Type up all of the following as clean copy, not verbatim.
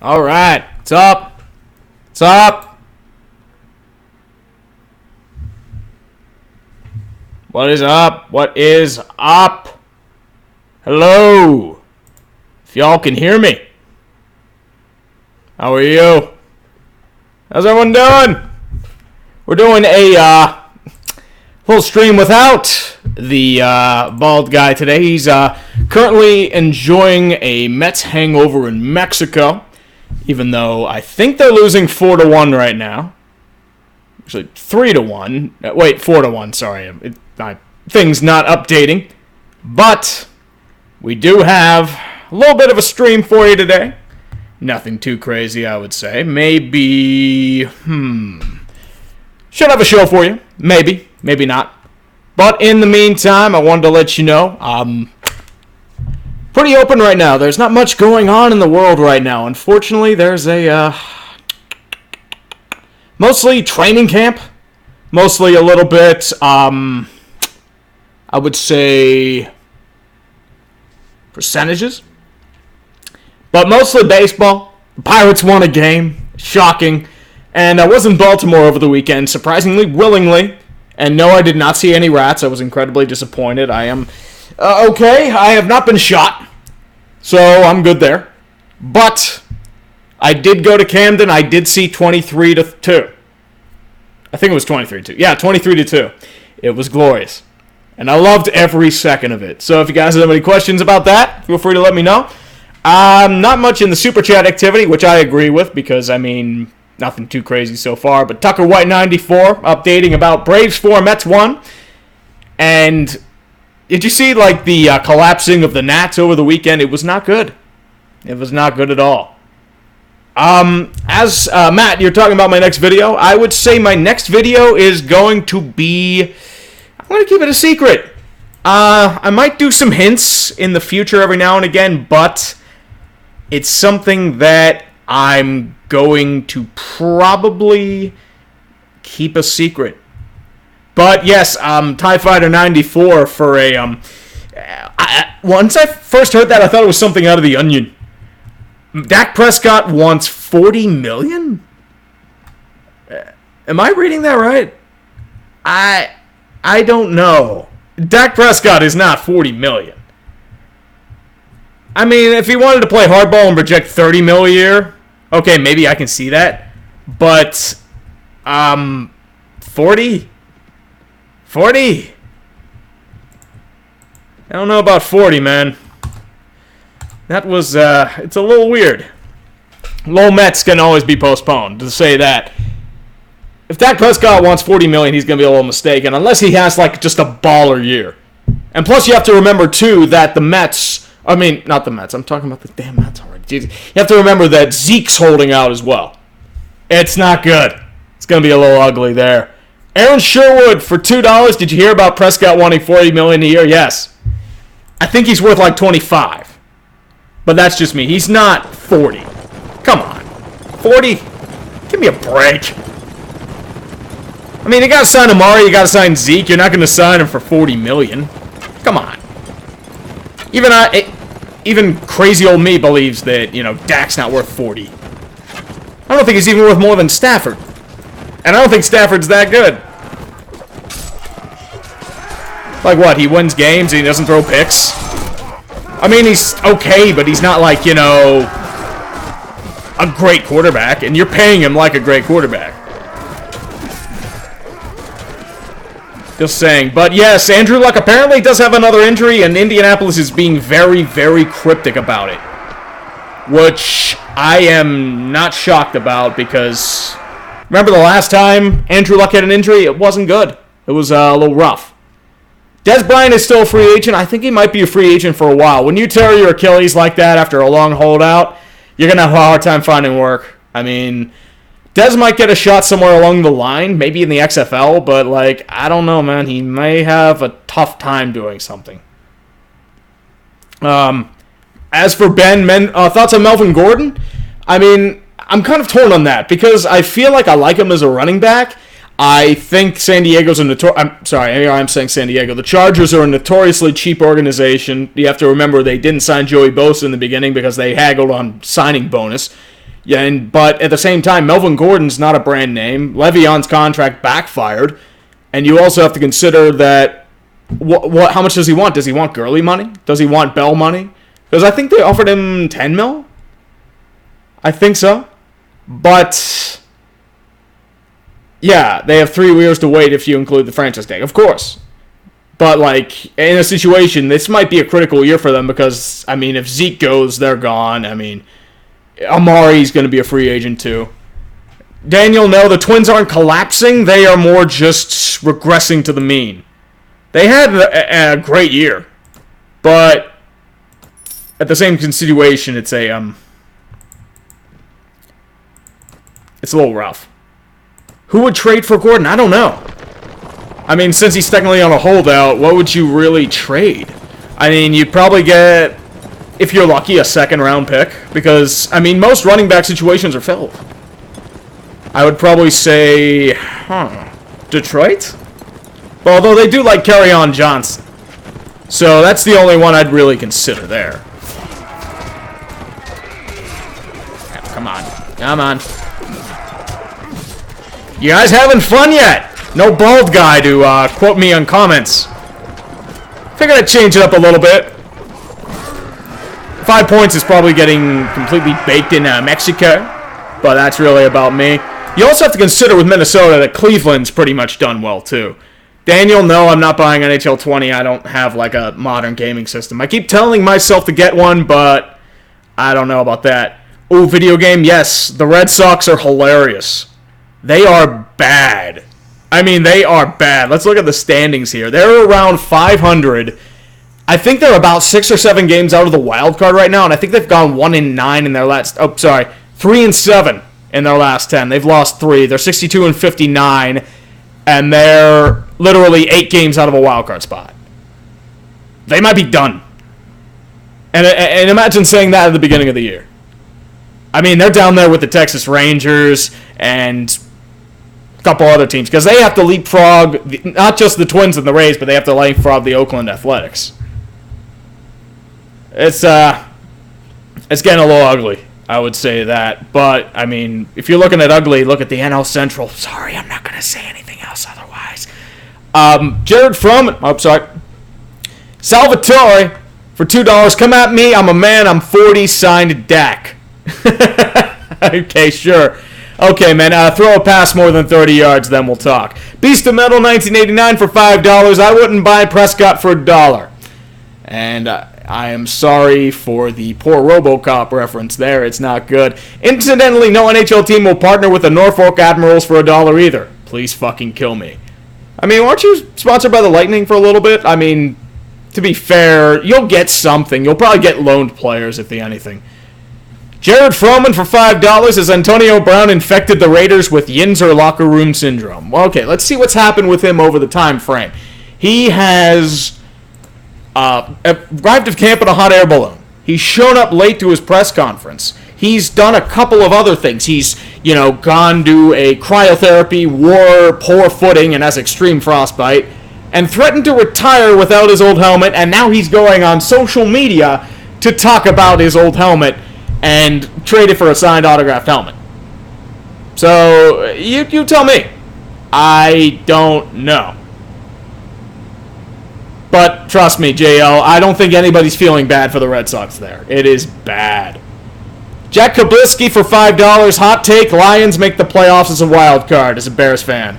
All right. What's up? What's up? What is up? What is up? Hello. If y'all can hear me. How are you? How's everyone doing? We're doing a full stream without the bald guy today. He's currently enjoying a Mets hangover in Mexico, even though I think they're losing 4-1 right now. Actually, 3-1. Wait, 4-1. Sorry, things not updating. But we do have a little bit of a stream for you today. Nothing too crazy, I would say. Maybe, should have a show for you. Maybe, maybe not. But in the meantime, I wanted to let you know, pretty open right now. There's not much going on in the world right now. Unfortunately, there's a, mostly training camp. Mostly a little bit, I would say, percentages. But mostly baseball. The Pirates won a game. Shocking. And I was in Baltimore over the weekend, surprisingly, willingly. And no, I did not see any rats. I was incredibly disappointed. I am okay. I have not been shot. So I'm good there. But I did go to Camden. I did see 23-2. I think it was 23-2. Yeah, 23-2. It was glorious. And I loved every second of it. So if you guys have any questions about that, feel free to let me know. Not much in the Super Chat activity, which I agree with because, nothing too crazy so far. But Tucker White 94 updating about Braves 4, Mets 1. And did you see, the collapsing of the Nats over the weekend? It was not good. It was not good at all. Matt, you're talking about my next video. I would say my next video is going to be... I'm going to keep it a secret. I might do some hints in the future every now and again, but... it's something that I'm going to probably keep a secret. But yes, TIE Fighter 94 for a... once I first heard that, I thought it was something out of The Onion. Dak Prescott wants $40 million? Am I reading that right? I don't know. Dak Prescott is not $40 million. If he wanted to play hardball and project $30 million a year, okay, maybe I can see that. But, 40? 40? I don't know about 40, man. That was, it's a little weird. Low Mets can always be postponed, to say that. If Dak Prescott wants $40 million, he's going to be a little mistaken, unless he has, just a baller year. And plus, you have to remember, too, that the Mets... not the Mets. I'm talking about the damn Mets already. Jeez. You have to remember that Zeke's holding out as well. It's not good. It's going to be a little ugly there. Aaron Sherwood for $2. Did you hear about Prescott wanting $40 million a year? Yes. I think he's worth 25. But that's just me. He's not 40. Come on. 40? Give me a break. You got to sign Amari. You got to sign Zeke. You're not going to sign him for $40 million. Come on. Even crazy old me believes that, Dak's not worth 40. I don't think he's even worth more than Stafford. And I don't think Stafford's that good. What, he wins games and he doesn't throw picks? He's okay, but he's not a great quarterback, and you're paying him like a great quarterback. Just saying. But yes, Andrew Luck apparently does have another injury, and Indianapolis is being very, very cryptic about it. Which I am not shocked about, because remember the last time Andrew Luck had an injury? It wasn't good. It was a little rough. Des Bryant is still a free agent. I think he might be a free agent for a while. When you tear your Achilles like that after a long holdout, you're going to have a hard time finding work. Dez might get a shot somewhere along the line, maybe in the XFL, but, I don't know, man. He may have a tough time doing something. As for thoughts on Melvin Gordon? I'm kind of torn on that, because I feel like I like him as a running back. I think San Diego's I'm saying San Diego. The Chargers are a notoriously cheap organization. You have to remember they didn't sign Joey Bosa in the beginning because they haggled on signing bonus. Yeah, but at the same time, Melvin Gordon's not a brand name. Le'Veon's contract backfired. And you also have to consider that, how much does he want? Does he want Gurley money? Does he want Bell money? Because I think they offered him $10 million. I think so. But, yeah, they have 3 years to wait if you include the franchise tag, of course. But, like, in a situation, this might be a critical year for them because, I mean, if Zeke goes, they're gone. I mean, Amari's going to be a free agent, too. Daniel, no, the Twins aren't collapsing. They are more just regressing to the mean. They had a great year. But at the same situation, it's a little rough. Who would trade for Gordon? I don't know. I mean, since he's technically on a holdout, what would you really trade? I mean, you'd probably get, if you're lucky, a second-round pick. Because, I mean, most running back situations are filled. I would probably say, Detroit? Well, although they do like Kerryon Johnson. So that's the only one I'd really consider there. Come on. Come on. You guys having fun yet? No bald guy to quote me on comments. Figured I'd change it up a little bit. 5 points is probably getting completely baked in Mexico. But that's really about me. You also have to consider with Minnesota that Cleveland's pretty much done well, too. Daniel, no, I'm not buying NHL 20. I don't have, like, a modern gaming system. I keep telling myself to get one, but I don't know about that. Oh, video game, yes. The Red Sox are hilarious. They are bad. I mean, they are bad. Let's look at the standings here. They're around 500. I think they're about 6 or 7 games out of the wild card right now, and I think they've gone 1-9 in their last... 3-7 in their last 10. They've lost 3. They're 62-59, and they're literally 8 games out of a wild card spot. They might be done. And imagine saying that at the beginning of the year. I mean, they're down there with the Texas Rangers and a couple other teams because they have to leapfrog not just the Twins and the Rays, but they have to leapfrog the Oakland Athletics. It's getting a little ugly. I would say that. But, I mean, if you're looking at ugly, look at the NL Central. Sorry, I'm not going to say anything else otherwise. Jared Froman. Oh, sorry. Salvatore for $2. Come at me. I'm a man. I'm 40. Signed Dak. Okay, sure. Okay, man. Throw a pass more than 30 yards, then we'll talk. Beast of Metal 1989 for $5. I wouldn't buy Prescott for $1. And I am sorry for the poor RoboCop reference there. It's not good. Incidentally, no NHL team will partner with the Norfolk Admirals for $1 either. Please fucking kill me. I mean, aren't you sponsored by the Lightning for a little bit? I mean, to be fair, you'll get something. You'll probably get loaned players, if the anything. Jared Froman for $5 as Antonio Brown infected the Raiders with Yinzer locker room syndrome. Well, okay, let's see what's happened with him over the time frame. He has arrived at camp in a hot air balloon. He's shown up late to his press conference. He's done a couple of other things. He's, gone to a cryotherapy, wore poor footing, and has extreme frostbite, and threatened to retire without his old helmet, and now he's going on social media to talk about his old helmet and trade it for a signed autographed helmet. So, you tell me. I don't know. But trust me, JL, I don't think anybody's feeling bad for the Red Sox there. It is bad. Jack Kablisky for $5. Hot take, Lions make the playoffs as a wild card, as a Bears fan.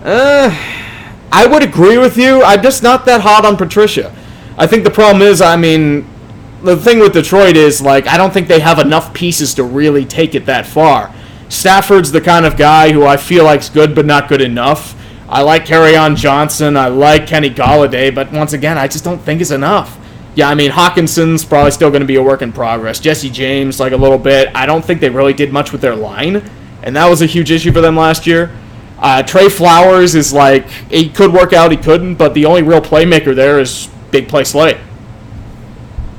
I would agree with you. I'm just not that hot on Patricia. I think the problem is, the thing with Detroit is, I don't think they have enough pieces to really take it that far. Stafford's the kind of guy who I feel like's good but not good enough. I like Kerryon Johnson. I like Kenny Golladay, but once again, I just don't think it's enough. Yeah, Hawkinson's probably still going to be a work in progress. Jesse James, a little bit. I don't think they really did much with their line, and that was a huge issue for them last year. Trey Flowers is he could work out, he couldn't, but the only real playmaker there is Big Play Slate.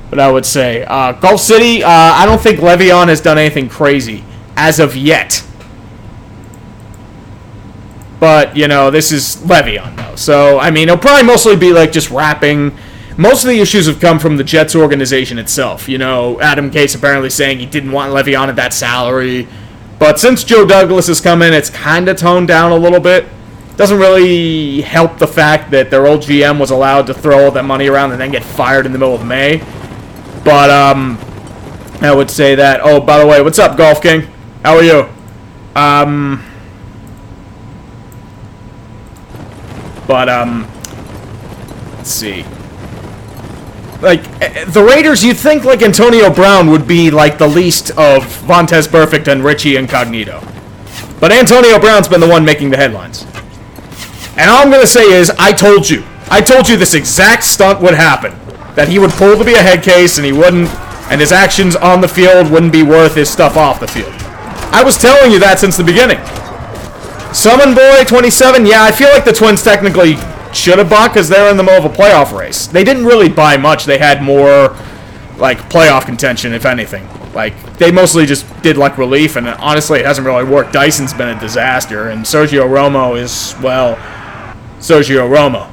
But I would say, Gulf City, I don't think Le'Veon has done anything crazy as of yet. But, this is Le'Veon, though. So, it'll probably mostly be, just rapping, most of the issues have come from the Jets organization itself. You know, Adam Gase apparently saying he didn't want Le'Veon at that salary. But since Joe Douglas has come in, it's kind of toned down a little bit. Doesn't really help the fact that their old GM was allowed to throw all that money around and then get fired in the middle of May. But I would say that. Oh, by the way, what's up, Golf King? How are you? Let's see. Like, the Raiders, you'd think, like, Antonio Brown would be, like, the least of Vontaze Perfect and Richie Incognito. But Antonio Brown's been the one making the headlines. And all I'm going to say is, I told you. I told you this exact stunt would happen. That he would pull to be a head case, and he wouldn't, and his actions on the field wouldn't be worth his stuff off the field. I was telling you that since the beginning. Summon Boy 27, yeah, I feel like the Twins technically should have bought because they're in the middle of a playoff race. They didn't really buy much. They had more, like, playoff contention, if anything. Like, they mostly just did, like, relief, and honestly, it hasn't really worked. Dyson's been a disaster, and Sergio Romo is, well, Sergio Romo.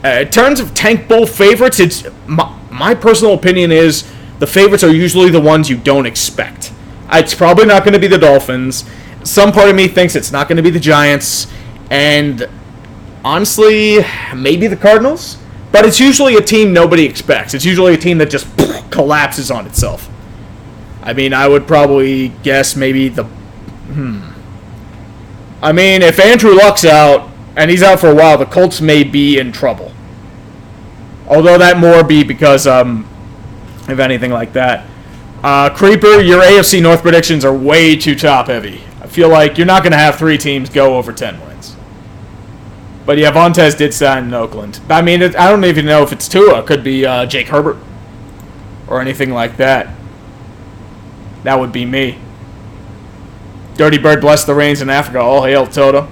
In terms of Tank Bowl favorites, it's my personal opinion is the favorites are usually the ones you don't expect. It's probably not going to be the Dolphins. Some part of me thinks it's not going to be the Giants, and honestly, maybe the Cardinals. But it's usually a team nobody expects. It's usually a team that just collapses on itself. I mean, I would probably guess maybe the... I mean, if Andrew Luck's out, and he's out for a while, the Colts may be in trouble. Although that more be because, if anything like that. Creeper, your AFC North predictions are way too top-heavy. I feel like you're not going to have 3 teams go over 10 wins. But yeah, Vontaze did sign in Oakland. I mean, I don't even know if it's Tua. It could be Jake Herbert. Or anything like that. That would be me. Dirty Bird, bless the rains in Africa. All hail Toto.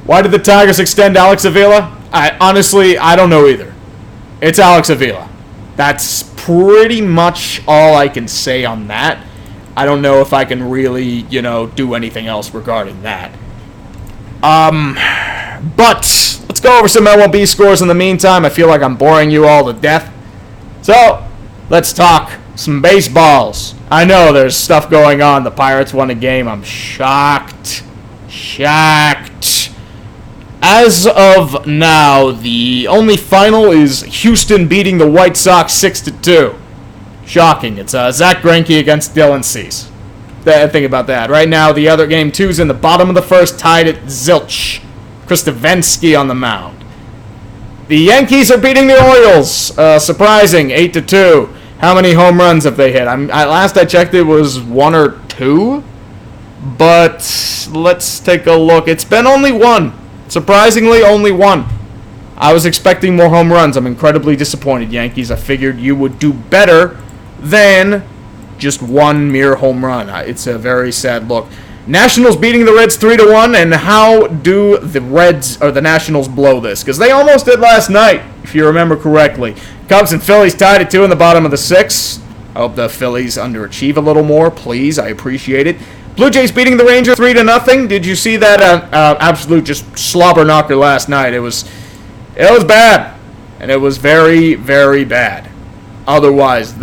Why did the Tigers extend Alex Avila? Honestly, I don't know either. It's Alex Avila. That's pretty much all I can say on that. I don't know if I can really, do anything else regarding that. But let's go over some MLB scores in the meantime. I feel like I'm boring you all to death. So, let's talk some baseballs. I know there's stuff going on. The Pirates won a game. I'm shocked. As of now, the only final is Houston beating the White Sox 6-2. Shocking. It's Zach Greinke against Dylan Cease. Think about that. Right now, the other game, 2's in the bottom of the first, tied at zilch. Kristavensky on the mound. The Yankees are beating the Orioles. Surprising, 8-2. How many home runs have they hit? Last I checked, it was 1 or 2. But let's take a look. It's been only 1. Surprisingly, only 1. I was expecting more home runs. I'm incredibly disappointed, Yankees. I figured you would do better than just 1 mere home run. It's a very sad look. Nationals beating the Reds 3-1, and how do the Reds or the Nationals blow this? Because they almost did last night, if you remember correctly. Cubs and Phillies tied at 2 in the bottom of the 6th. I hope the Phillies underachieve a little more, please. I appreciate it. Blue Jays beating the Rangers 3-0. Did you see that absolute just slobber knocker last night? It was bad, and it was very, very bad. Otherwise,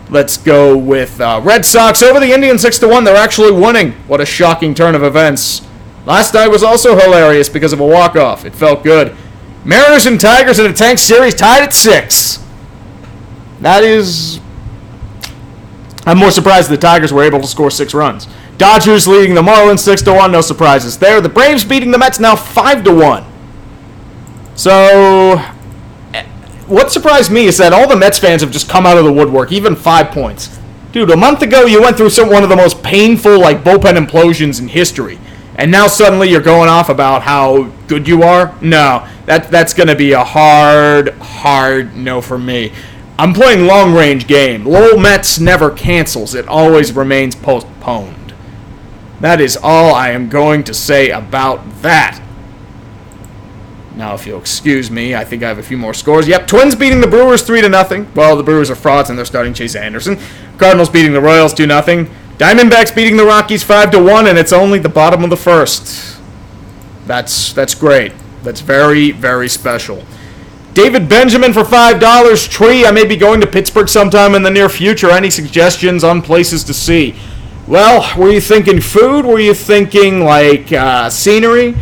let's go with Red Sox over the Indians 6-1. They're actually winning. What a shocking turn of events. Last night was also hilarious because of a walk-off. It felt good. Mariners and Tigers in a tank series tied at 6. That is... I'm more surprised the Tigers were able to score 6 runs. Dodgers leading the Marlins 6-1. No surprises there. The Braves beating the Mets now 5-1. So, what surprised me is that all the Mets fans have just come out of the woodwork, even 5 points. Dude, a month ago you went through one of the most painful bullpen implosions in history. And now suddenly you're going off about how good you are? No, that's going to be a hard no for me. I'm playing long-range game. Lowell Mets never cancels. It always remains postponed. That is all I am going to say about that. Now, if you'll excuse me, I think I have a few more scores. Yep, Twins beating the Brewers 3-0. Well, the Brewers are frauds and they're starting Chase Anderson. Cardinals beating the Royals 2-0. Diamondbacks beating the Rockies 5-1, and it's only the bottom of the first. That's great. That's very, very special. David Benjamin for $5. Tree, I may be going to Pittsburgh sometime in the near future. Any suggestions on places to see? Well, were you thinking food? Were you thinking, like, scenery?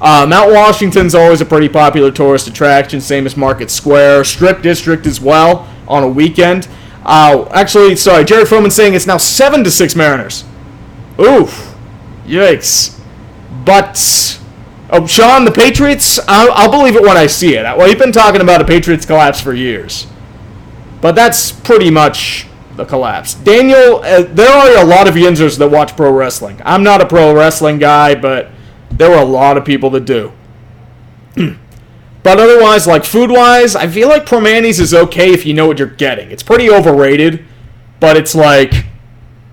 Mount Washington's always a pretty popular tourist attraction, same as Market Square. Strip District as well on a weekend. Actually, sorry, Jerry Foreman saying it's now 7-6 Mariners. Oof. Yikes. But, Sean, the Patriots, I'll believe it when I see it. Well, you've been talking about a Patriots collapse for years. But that's pretty much the collapse. Daniel, there are a lot of Yinzers that watch pro wrestling. I'm not a pro wrestling guy, but there were a lot of people that do. But otherwise, like food-wise, I feel like Pro Manny's is okay if you know what you're getting. It's pretty overrated, but it's like,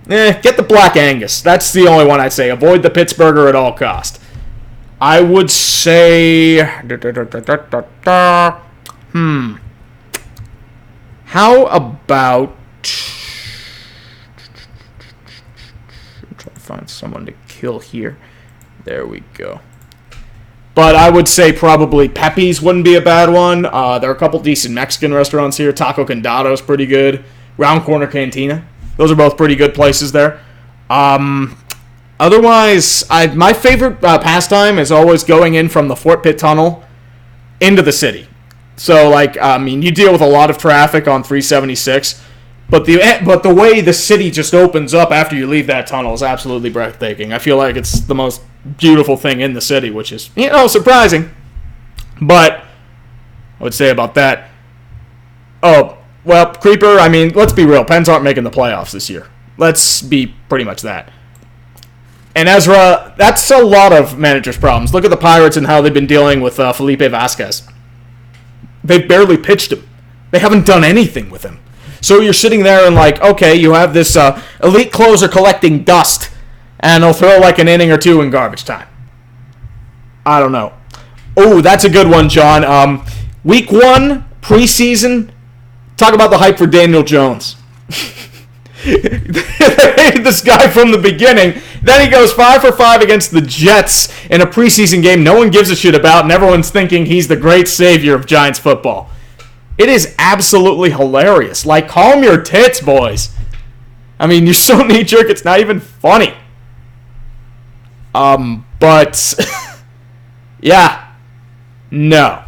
get the Black Angus. That's the only one I'd say. Avoid the Pittsburgher at all cost. I would say, how about, I'm trying to find someone to kill here. There we go. But I would say probably Pepe's wouldn't be a bad one. There are a couple decent Mexican restaurants here. Taco Condado's pretty good. Round Corner Cantina. Those are both pretty good places there. Otherwise, my favorite pastime is always going in from the Fort Pitt Tunnel into the city. So, like, you deal with a lot of traffic on 376, but the way the city just opens up after you leave that tunnel is absolutely breathtaking. I feel like it's the most beautiful thing in the city, which is, surprising. But I would say about that. Oh, well, Creeper, let's be real. Pens aren't making the playoffs this year. Let's be pretty much that. And Ezra, that's a lot of managers' problems. Look at the Pirates and how they've been dealing with Felipe Vasquez. They've barely pitched him. They haven't done anything with him. So you're sitting there and like, okay, you have this elite closer collecting dust, and he'll throw like an inning or two in garbage time. I don't know. Oh, that's a good one, John. Week 1, preseason, talk about the hype for Daniel Jones. They hated this guy from the beginning. Then he goes 5 for 5 against the Jets in a preseason game no one gives a shit about, and everyone's thinking he's the great savior of Giants football. It is absolutely hilarious. Like, calm your tits, boys. You're so knee-jerk, it's not even funny. But, yeah. No.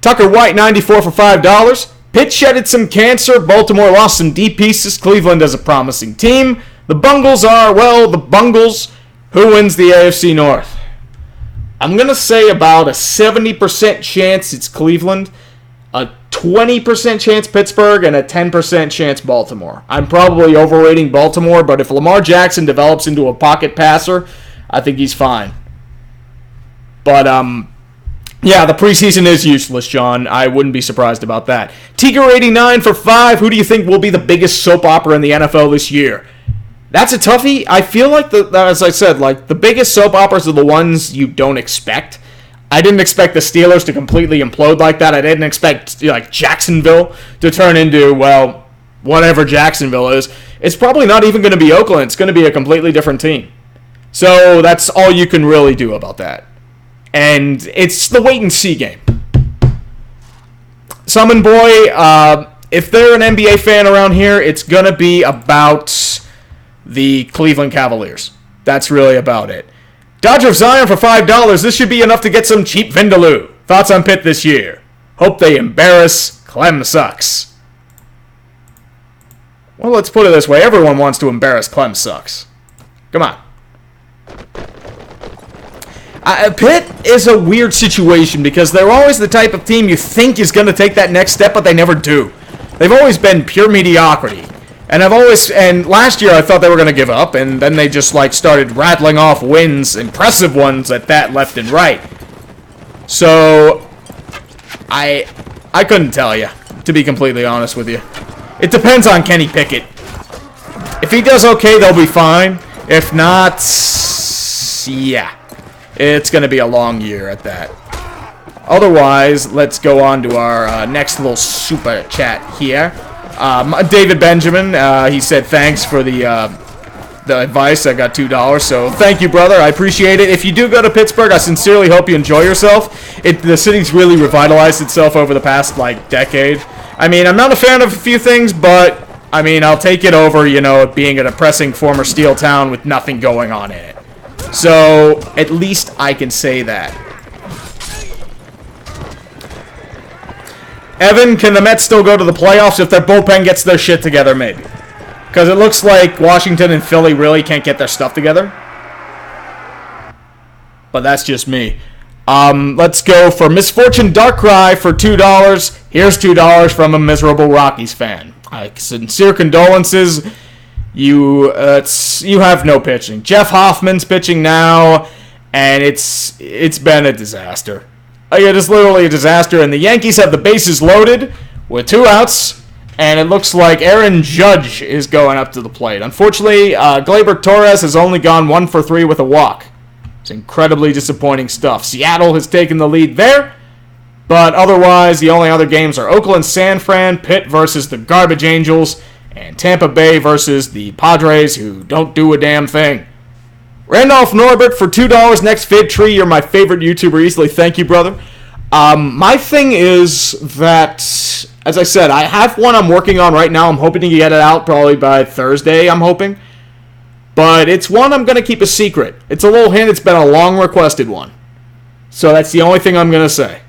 Tucker White, 94 for $5. Pitt shedded some cancer. Baltimore lost some deep pieces. Cleveland has a promising team. The Bungles are, the Bungles. Who wins the AFC North? I'm going to say about a 70% chance it's Cleveland, a 20% chance Pittsburgh, and a 10% chance Baltimore. I'm probably overrating Baltimore, but if Lamar Jackson develops into a pocket passer, I think he's fine. But, yeah, the preseason is useless, John. I wouldn't be surprised about that. Tiger89 for 5. Who do you think will be the biggest soap opera in the NFL this year? That's a toughie. I feel like, as I said, like the biggest soap operas are the ones you don't expect. I didn't expect the Steelers to completely implode like that. I didn't expect like Jacksonville to turn into, whatever Jacksonville is. It's probably not even going to be Oakland. It's going to be a completely different team. So that's all you can really do about that. And it's the wait-and-see game. Summon Boy, if they're an NBA fan around here, it's going to be about the Cleveland Cavaliers. That's really about it. Dodger of Zion for $5. This should be enough to get some cheap Vindaloo. Thoughts on Pitt this year? Hope they embarrass Clem Sucks. Well, let's put it this way. Everyone wants to embarrass Clem Sucks. Come on. Pitt is a weird situation because they're always the type of team you think is going to take that next step, but they never do. They've always been pure mediocrity. And last year I thought they were going to give up, and then they just started rattling off wins, impressive ones at that, left and right. So I couldn't tell you, to be completely honest with you. It depends on Kenny Pickett. If he does okay, they'll be fine. If not, yeah. It's going to be a long year at that. Otherwise, let's go on to our next little super chat here. David Benjamin, he said thanks for the the advice. I got $2, so thank you, brother. I appreciate it. If you do go to Pittsburgh, I sincerely hope you enjoy yourself. The city's really revitalized itself over the past, decade. I mean, I'm not a fan of a few things, but, I mean, I'll take it over, it being a depressing former steel town with nothing going on in it. So, at least I can say that. Evan, can the Mets still go to the playoffs if their bullpen gets their shit together, maybe? Because it looks like Washington and Philly really can't get their stuff together. But that's just me. Let's go for Misfortune Darkrai for $2. Here's $2 from a miserable Rockies fan. Sincere condolences. You have no pitching. Jeff Hoffman's pitching now, and it's been a disaster. It is literally a disaster, and the Yankees have the bases loaded with 2 outs, and it looks like Aaron Judge is going up to the plate. Unfortunately, Gleyber Torres has only gone 1 for 3 with a walk. It's incredibly disappointing stuff. Seattle has taken the lead there, but otherwise, the only other games are Oakland, San Fran, Pitt versus the Garbage Angels, and Tampa Bay versus the Padres, who don't do a damn thing. Randolph Norbert for $2. Next VidTree, you're my favorite YouTuber easily. Thank you, brother. My thing is that, as I said, I have one I'm working on right now. I'm hoping to get it out probably by Thursday, I'm hoping. But it's one I'm going to keep a secret. It's a little hint. It's been a long requested one. So that's the only thing I'm going to say.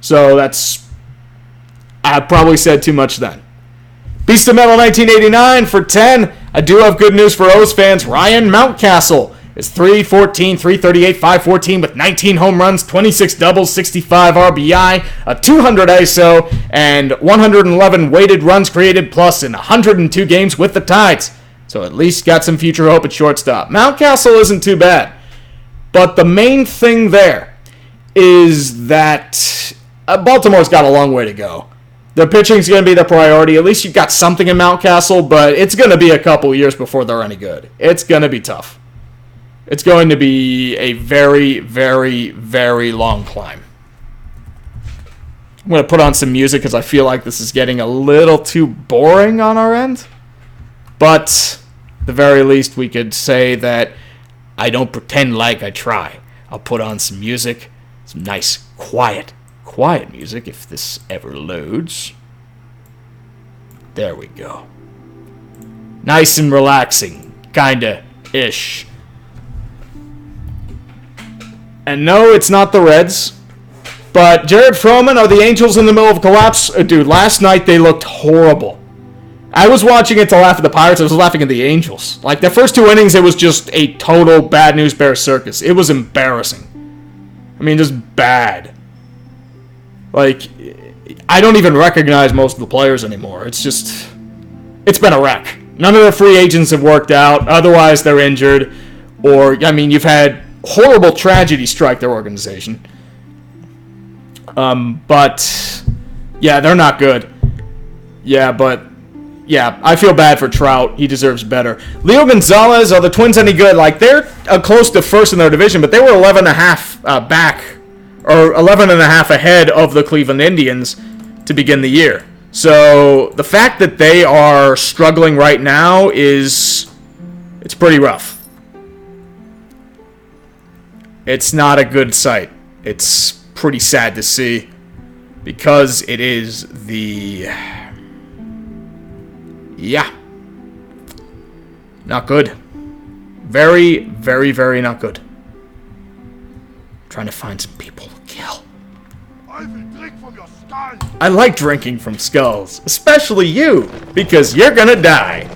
So that's... I probably said too much then. Beast of Metal 1989 for 10. I do have good news for O's fans. Ryan Mountcastle is 314, 338, 514 with 19 home runs, 26 doubles, 65 RBI, a 200 ISO, and 111 weighted runs created plus in 102 games with the Tides. So at least got some future hope at shortstop. Mountcastle isn't too bad. But the main thing there is that Baltimore's got a long way to go. The pitching's going to be the priority. At least you've got something in Mountcastle, but it's going to be a couple years before they're any good. It's going to be tough. It's going to be a very, very, very long climb. I'm going to put on some music because I feel like this is getting a little too boring on our end. But at the very least, we could say that I don't pretend like I try. I'll put on some music, some nice, quiet music, if this ever loads. There we go. Nice and relaxing, kinda-ish. And no, it's not the Reds. But Jared Froman, are the Angels in the middle of a collapse? Dude, last night they looked horrible. I was watching it to laugh at the Pirates. I was laughing at the Angels. Like, the first 2 innings, it was just a total bad news bear circus. It was embarrassing. I mean, just bad. Like, I don't even recognize most of the players anymore. It's been a wreck. None of the free agents have worked out. Otherwise, they're injured. Or, I mean, you've had horrible tragedy strike their organization. But, yeah, they're not good. Yeah, I feel bad for Trout. He deserves better. Leo Gonzalez, are the Twins any good? Like, they're close to first in their division, but they were 11.5 back, or 11.5 ahead of the Cleveland Indians to begin the year. So the fact that they are struggling right now it's pretty rough. It's not a good sight. It's pretty sad to see because it is not good. Very, very, very not good. I'm trying to find some people to kill. I will drink from your skull. I like drinking from skulls, especially you, because you're gonna die.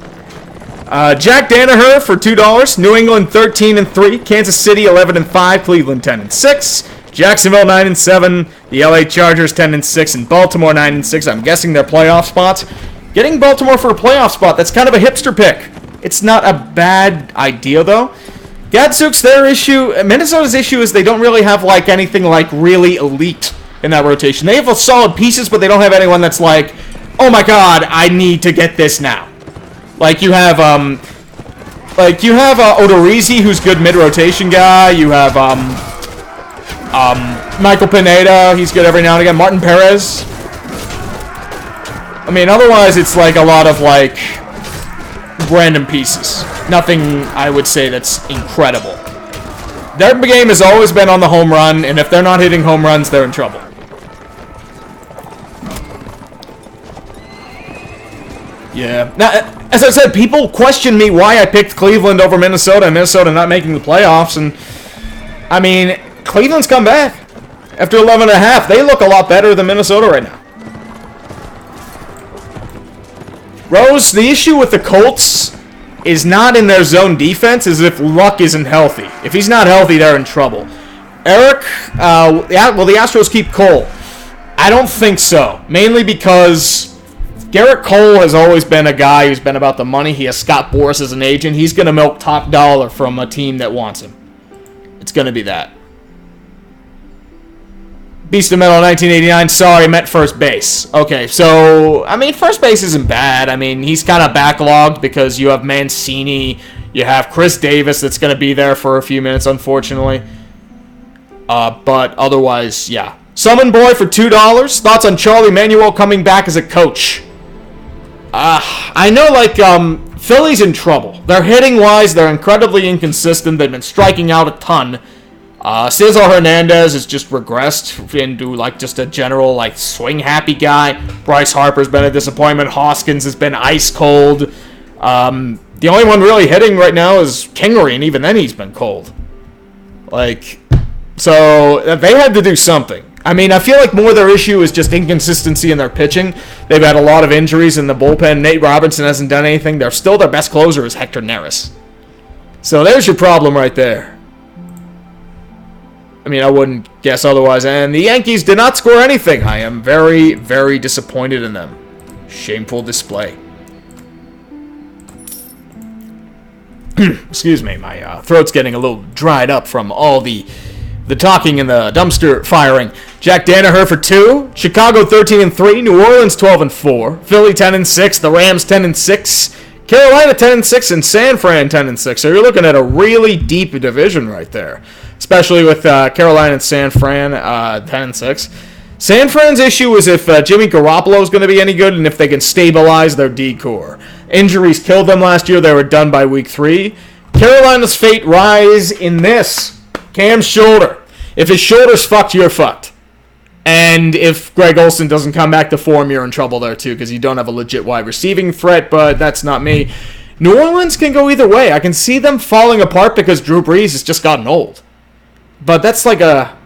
Jack Danaher for $2. New England 13-3, Kansas City 11-5, Cleveland 10-6, Jacksonville 9-7, the LA Chargers 10-6, and Baltimore 9-6. I'm guessing their playoff spots. Getting Baltimore for a playoff spot, that's kind of a hipster pick. It's not a bad idea, though. Gadzooks, their issue, Minnesota's issue is they don't really have, like, anything, like, really elite in that rotation. They have solid pieces, but they don't have anyone that's like, oh my god, I need to get this now. Like, you have Odorizzi, who's good mid-rotation guy. You have, Michael Pineda, he's good every now and again. Martin Perez. I mean, otherwise, it's like a lot of, like, random pieces. Nothing, I would say, that's incredible. Their game has always been on the home run, and if they're not hitting home runs, they're in trouble. Yeah. Now, as I said, people question me why I picked Cleveland over Minnesota, and Minnesota not making the playoffs, and I mean, Cleveland's come back. After 11.5, they look a lot better than Minnesota right now. Rose, the issue with the Colts is not in their zone defense, is if Luck isn't healthy. If he's not healthy, they're in trouble. Eric, will the Astros keep Cole? I don't think so. Mainly because Garrett Cole has always been a guy who's been about the money. He has Scott Boras as an agent. He's going to milk top dollar from a team that wants him. It's going to be that. Beast of Metal 1989, sorry, meant first base. Okay, so, I mean, first base isn't bad. I mean, he's kind of backlogged because you have Mancini, you have Chris Davis that's going to be there for a few minutes, unfortunately. But otherwise, yeah. Summon Boy for $2. Thoughts on Charlie Manuel coming back as a coach? I know, like, Philly's in trouble. They're hitting-wise, they're incredibly inconsistent. They've been striking out a ton. Cesar Hernandez has just regressed into, like, just a general, like, swing-happy guy. Bryce Harper's been a disappointment. Hoskins has been ice-cold. The only one really hitting right now is Kingery, and even then he's been cold. Like, so they had to do something. I mean, I feel like more their issue is just inconsistency in their pitching. They've had a lot of injuries in the bullpen. Nate Robinson hasn't done anything. Their best closer is Hector Neris. So there's your problem right there. I mean, I wouldn't guess otherwise. And the Yankees did not score anything. I am very, very disappointed in them. Shameful display. Excuse me, my throat's getting a little dried up from all the talking and the dumpster firing. Jack Danaher for 2. Chicago 13-3. New Orleans 12-4. Philly 10-6. The Rams 10-6. Carolina 10-6 and San Fran 10-6. So you're looking at a really deep division right there, especially with Carolina and San Fran 10-6. San Fran's issue is if Jimmy Garoppolo is going to be any good and if they can stabilize their D-core. Injuries killed them last year. They were done by week 3. Carolina's fate lies in this. Cam's shoulder. If his shoulder's fucked, you're fucked. And if Greg Olsen doesn't come back to form, you're in trouble there too, because you don't have a legit wide receiving threat, but that's not me. New Orleans can go either way. I can see them falling apart because Drew Brees has just gotten old. But that's like a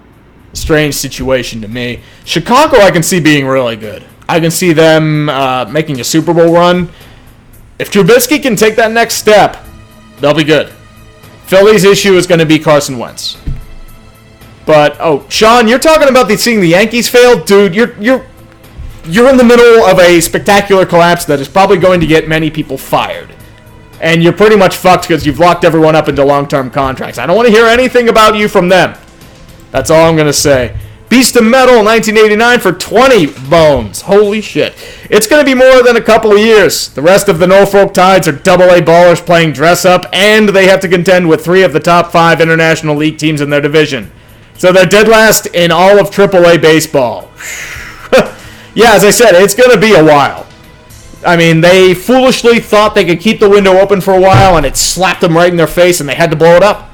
strange situation to me. Chicago I can see being really good. I can see them making a Super Bowl run. If Trubisky can take that next step, they'll be good. Philly's issue is going to be Carson Wentz. But, Sean, you're talking about seeing the Yankees fail? Dude, you're in the middle of a spectacular collapse that is probably going to get many people fired. And you're pretty much fucked because you've locked everyone up into long-term contracts. I don't want to hear anything about you from them. That's all I'm going to say. Beast of Metal 1989 for 20 bones. Holy shit. It's going to be more than a couple of years. The rest of the Norfolk Tides are AA ballers playing dress-up, and they have to contend with 3 of the top 5 International League teams in their division. So they're dead last in all of AAA baseball. Yeah, as I said, it's going to be a while. I mean, they foolishly thought they could keep the window open for a while, and it slapped them right in their face, and they had to blow it up.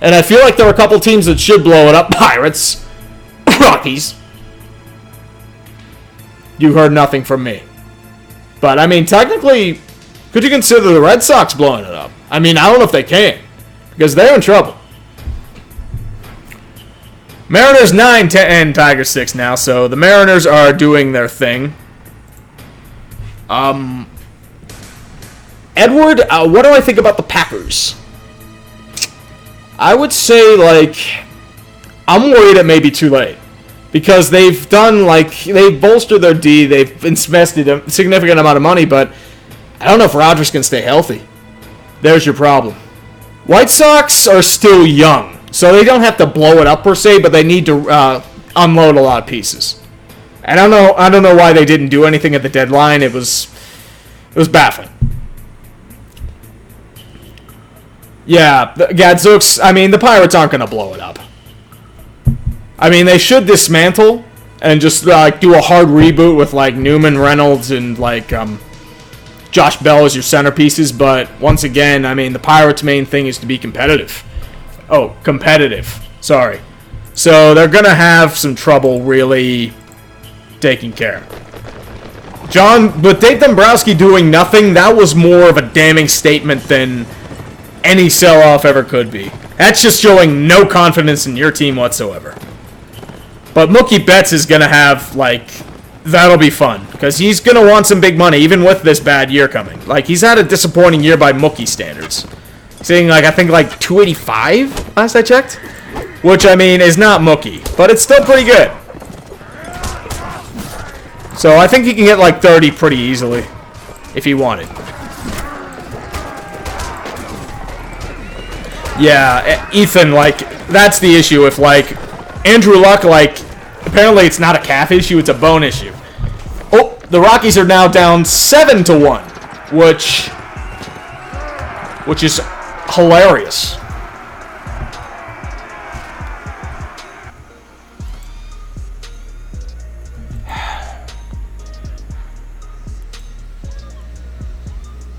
And I feel like there are a couple teams that should blow it up. Pirates. Rockies. You heard nothing from me. But, I mean, technically, could you consider the Red Sox blowing it up? I mean, I don't know if they can, because they're in trouble. Mariners 9, 10, and Tigers 6 now, so the Mariners are doing their thing. Edward, what do I think about the Packers? I would say, like, I'm worried it may be too late. Because they've done, like, they've bolstered their D, they've invested a significant amount of money, but I don't know if Rodgers can stay healthy. There's your problem. White Sox are still young, so they don't have to blow it up per se, but they need to unload a lot of pieces. I don't know why they didn't do anything at the deadline. It was baffling. Yeah, Gadzooks, I mean, the Pirates aren't going to blow it up. I mean, they should dismantle and just, do a hard reboot with, like, Newman, Reynolds, and, like, Josh Bell as your centerpieces, but once again, I mean, the Pirates' main thing is to be competitive. Oh, competitive. Sorry. So they're going to have some trouble really taking care. But Dave Dombrowski doing nothing, that was more of a damning statement than any sell-off ever could be. That's just showing no confidence in your team whatsoever. But Mookie Betts is going to have, like, that'll be fun. Because he's going to want some big money, even with this bad year coming. Like, he's had a disappointing year by Mookie standards. Seeing, like, I think, like, 285 last I checked. Which, I mean, is not Mookie. But it's still pretty good. So I think he can get, like, 30 pretty easily. If he wanted. Yeah, Ethan, like, that's the issue. If, like, Andrew Luck, like, apparently it's not a calf issue, it's a bone issue. Oh, the Rockies are now down 7-1, which is hilarious.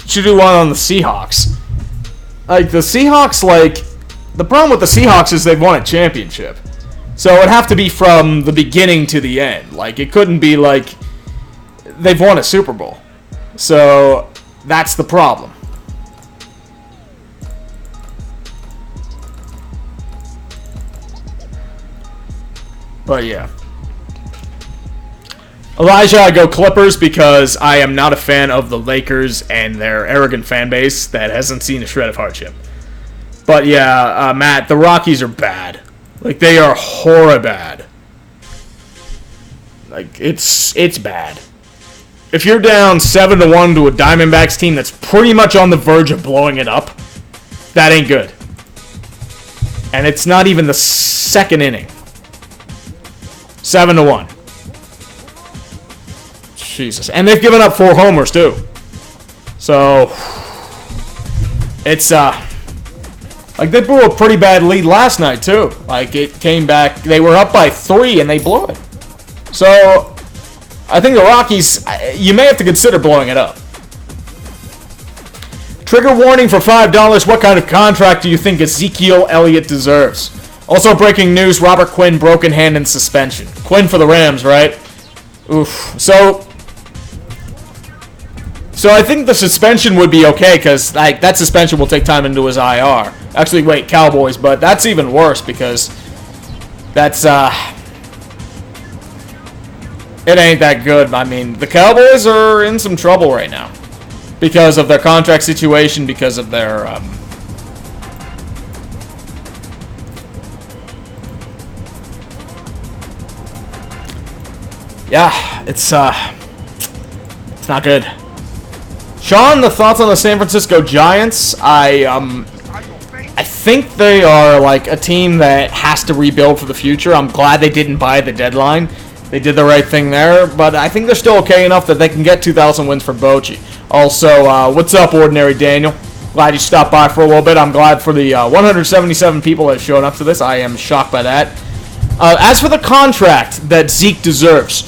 Should do one on the Seahawks. Like, the Seahawks, like, the problem with the Seahawks is they've won a championship. So it'd have to be from the beginning to the end. Like, it couldn't be like they've won a Super Bowl. So that's the problem. But yeah. Elijah, I go Clippers because I am not a fan of the Lakers and their arrogant fan base that hasn't seen a shred of hardship. But yeah, Matt, the Rockies are bad. Like, they are horrid bad. Like, it's bad. If you're down 7-1 to a Diamondbacks team that's pretty much on the verge of blowing it up, that ain't good. And it's not even the second inning. 7-1. Jesus. And they've given up 4 homers, too. So, it's, like, they blew a pretty bad lead last night, too. Like, it came back. They were up by 3, and they blew it. So, I think the Rockies, you may have to consider blowing it up. Trigger warning for $5. What kind of contract do you think Ezekiel Elliott deserves? Also, breaking news, Robert Quinn, broken hand and suspension. Quinn for the Rams, right? Oof. So I think the suspension would be okay, because like that suspension will take time into his IR. Actually, wait, Cowboys, but that's even worse because that's it ain't that good. I mean, the Cowboys are in some trouble right now because of their contract situation, because of their yeah, it's not good. Sean, the thoughts on the San Francisco Giants? I think they are like a team that has to rebuild for the future. I'm glad they didn't buy the deadline. They did the right thing there, but I think they're still okay enough that they can get 2,000 wins for Bochy. Also, what's up, Ordinary Daniel? Glad you stopped by for a little bit. I'm glad for the 177 people that have shown up to this. I am shocked by that. As for the contract that Zeke deserves,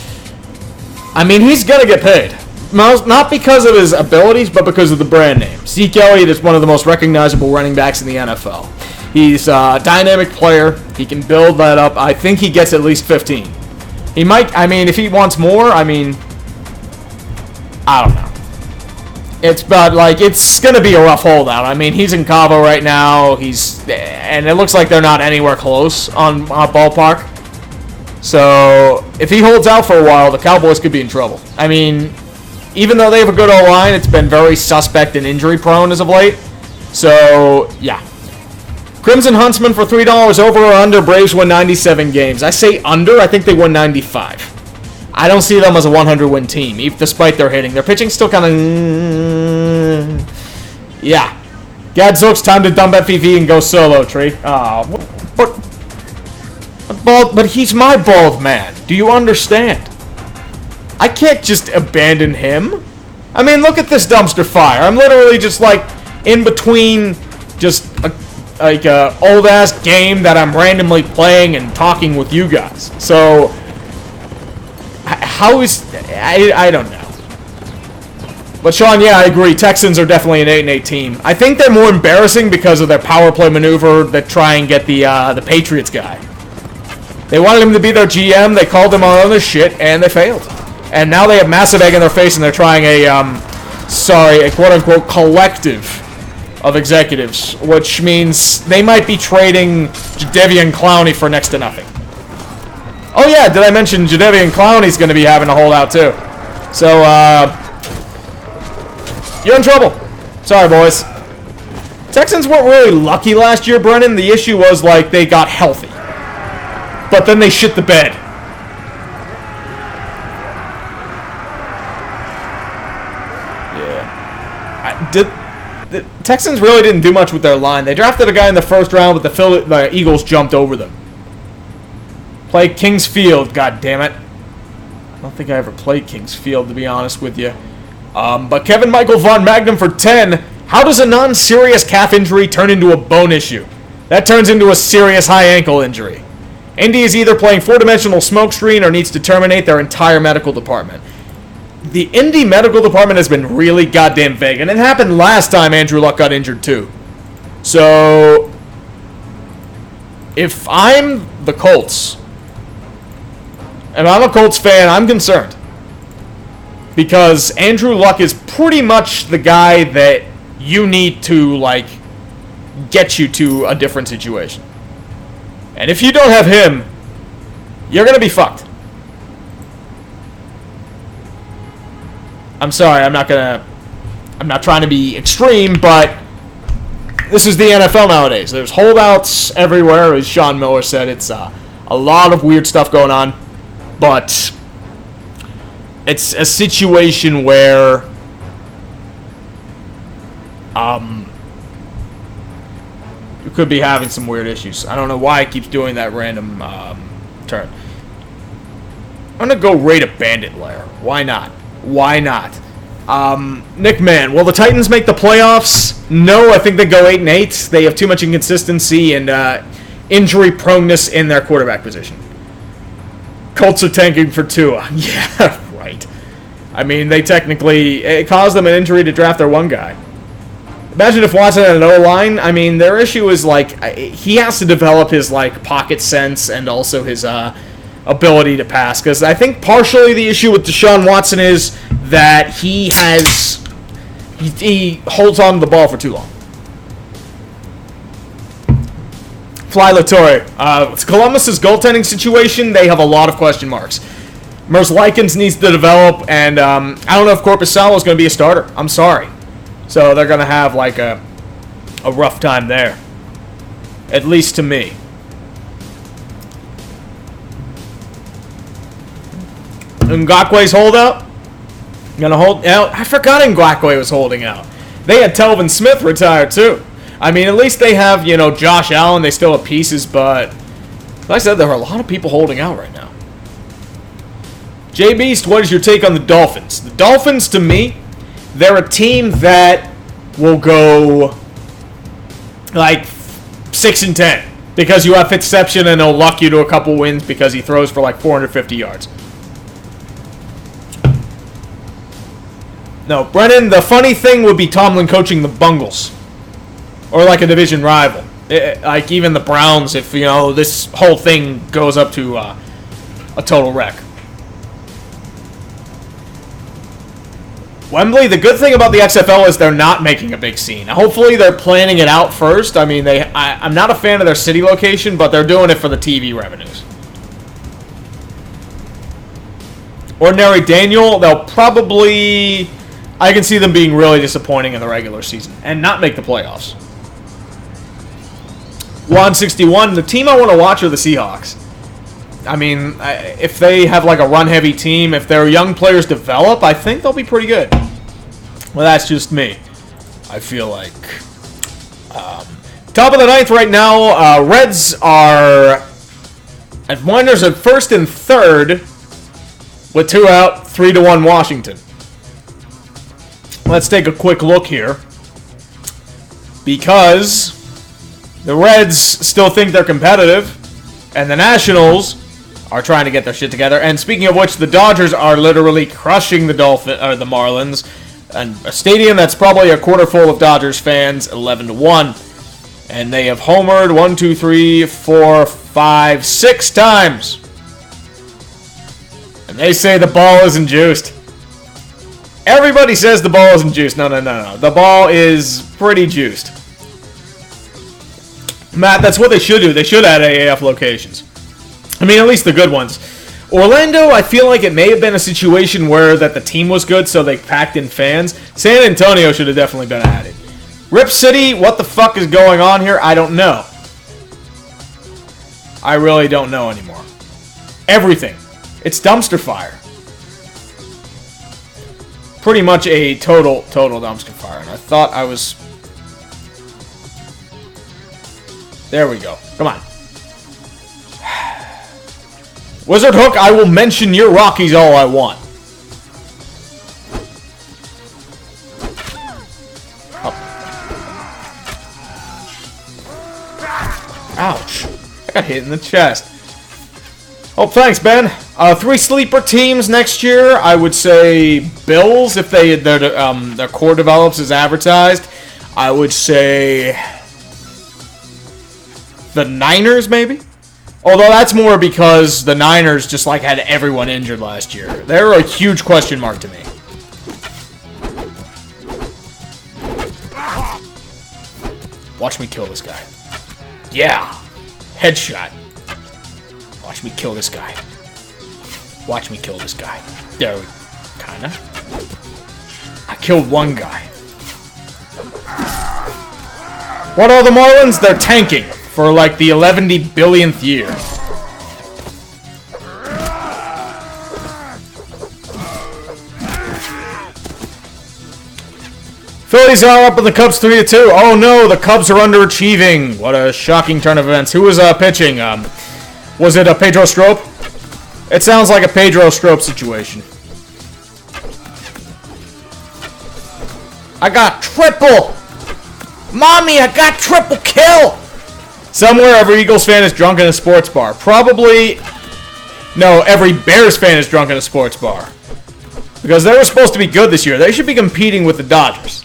I mean, he's going to get paid. Not because of his abilities, but because of the brand name. Zeke Elliott is one of the most recognizable running backs in the NFL. He's a dynamic player. He can build that up. I think he gets at least 15. He might, I mean, if he wants more, I mean, I don't know. It's going to be a rough holdout. I mean, he's in Cabo right now. And it looks like they're not anywhere close on ballpark. So, if he holds out for a while, the Cowboys could be in trouble. I mean, even though they have a good O-line, it's been very suspect and injury-prone as of late. So, yeah. Crimson Huntsman for $3 over or under. Braves win 97 games. I say under. I think they won 95. I don't see them as a 100-win team, even despite their hitting. Their pitching still kind of... yeah. Gadzooks, time to dump FEV and go solo, Tree. But he's my bald man. Do you understand? I can't just abandon him. I mean, look at this dumpster fire. I'm literally just like in between just a old-ass game that I'm randomly playing and talking with you guys. So, how is... I don't know. But Sean, yeah, I agree. Texans are definitely an 8-8 team. I think they're more embarrassing because of their power play maneuver that try and get the Patriots guy. They wanted him to be their GM. They called him on other shit, and they failed. And now they have massive egg in their face, and they're trying a quote-unquote collective of executives, which means they might be trading Jadeveon Clowney for next to nothing. Oh yeah, did I mention Jadeveon Clowney's going to be having a holdout too? So, you're in trouble. Sorry, boys. Texans weren't really lucky last year, Brennan. The issue was, like, they got healthy. But then they shit the bed. The Texans really didn't do much with their line. They drafted a guy in the first round, but the Eagles jumped over them. Play Kings Field, god damn it. I don't think I ever played Kings Field, to be honest with you. But Kevin Michael Von Magnum for 10. How does a non-serious calf injury turn into a bone issue? That turns into a serious high ankle injury. Indy is either playing four-dimensional smokescreen or needs to terminate their entire medical department. The Indy medical department has been really goddamn vague, and it happened last time Andrew Luck got injured too. So, if I'm the Colts, and I'm a Colts fan, I'm concerned. Because Andrew Luck is pretty much the guy that you need to, like, get you to a different situation. And if you don't have him, you're going to be fucked. I'm sorry, I'm not trying to be extreme, but this is the NFL nowadays. There's holdouts everywhere, as Sean Miller said. It's a lot of weird stuff going on, but it's a situation where you could be having some weird issues. I don't know why it keeps doing that random turn. I'm going to go raid a bandit lair. Why not? Why not? Nick Mann, will the Titans make the playoffs? No, I think they go 8-8. They have too much inconsistency and injury proneness in their quarterback position. Colts are tanking for Tua. Yeah, right. I mean, it caused them an injury to draft their one guy. Imagine if Watson had an O-line. I mean, their issue is, like, he has to develop his, like, pocket sense and also his ability to pass. Because I think partially the issue with Deshaun Watson is that he holds on to the ball for too long. Fly Latore. It's Columbus's goaltending situation. They have a lot of question marks. Merce Likens needs to develop, and I don't know if Korpisalo is going to be a starter. I'm sorry. So they're going to have, like, a rough time there. At least to me. Ngakwe's holdout? Gonna hold out? I forgot Ngakwe was holding out. They had Telvin Smith retire too. I mean, at least they have, Josh Allen. They still have pieces, but like I said, there are a lot of people holding out right now. Jay Beast, what is your take on the Dolphins? The Dolphins, to me, they're a team that will go like 6-10 because you have Fitzception and he'll luck you to a couple wins because he throws for like 450 yards. No, Brennan, the funny thing would be Tomlin coaching the Bungles. Or like a division rival. Like even the Browns, if, this whole thing goes up to a total wreck. Wembley, the good thing about the XFL is they're not making a big scene. Hopefully they're planning it out first. I mean, I'm not a fan of their city location, but they're doing it for the TV revenues. Ordinary Daniel, they'll probably... I can see them being really disappointing in the regular season and not make the playoffs. 161, the team I want to watch are the Seahawks. I mean, if they have like a run-heavy team, if their young players develop, I think they'll be pretty good. Well, that's just me. I feel like. Top of the ninth right now, Reds are at Miners at first and third with 2 out, 3-1 Washington. Let's take a quick look here. Because the Reds still think they're competitive, and the Nationals are trying to get their shit together. And speaking of which, the Dodgers are literally crushing the Marlins. And a stadium that's probably a quarter full of Dodgers fans, 11-1. And they have homered 6 times. And they say the ball isn't juiced. Everybody says the ball isn't juiced. No. The ball is pretty juiced. Matt, that's what they should do. They should add AAF locations. I mean, at least the good ones. Orlando, I feel like it may have been a situation where that the team was good, so they packed in fans. San Antonio should have definitely been added. Rip City, what the fuck is going on here? I don't know. I really don't know anymore. Everything. It's dumpster fire. Pretty much a total dumpster fire. And I thought I was... There we go. Come on. Wizard Hook, I will mention your Rockies all I want. Oh. Ouch. I got hit in the chest. Oh, thanks, Ben. 3 sleeper teams next year. I would say Bills, if their core develops as advertised. I would say the Niners, maybe? Although that's more because the Niners just had everyone injured last year. They're a huge question mark to me. Watch me kill this guy. Yeah. Headshot. Watch me kill this guy. Watch me kill this guy. There we go. Kinda. I killed one guy. What are the Marlins? They're tanking for the 11 billionth year. Phillies are up with the Cubs 3-2. Oh no, the Cubs are underachieving. What a shocking turn of events. Who was pitching? Was it a Pedro Strop? It sounds like a Pedro Strop situation. I got triple! Mommy, I got triple kill! Somewhere every Eagles fan is drunk in a sports bar. Probably... No, every Bears fan is drunk in a sports bar. Because they were supposed to be good this year. They should be competing with the Dodgers.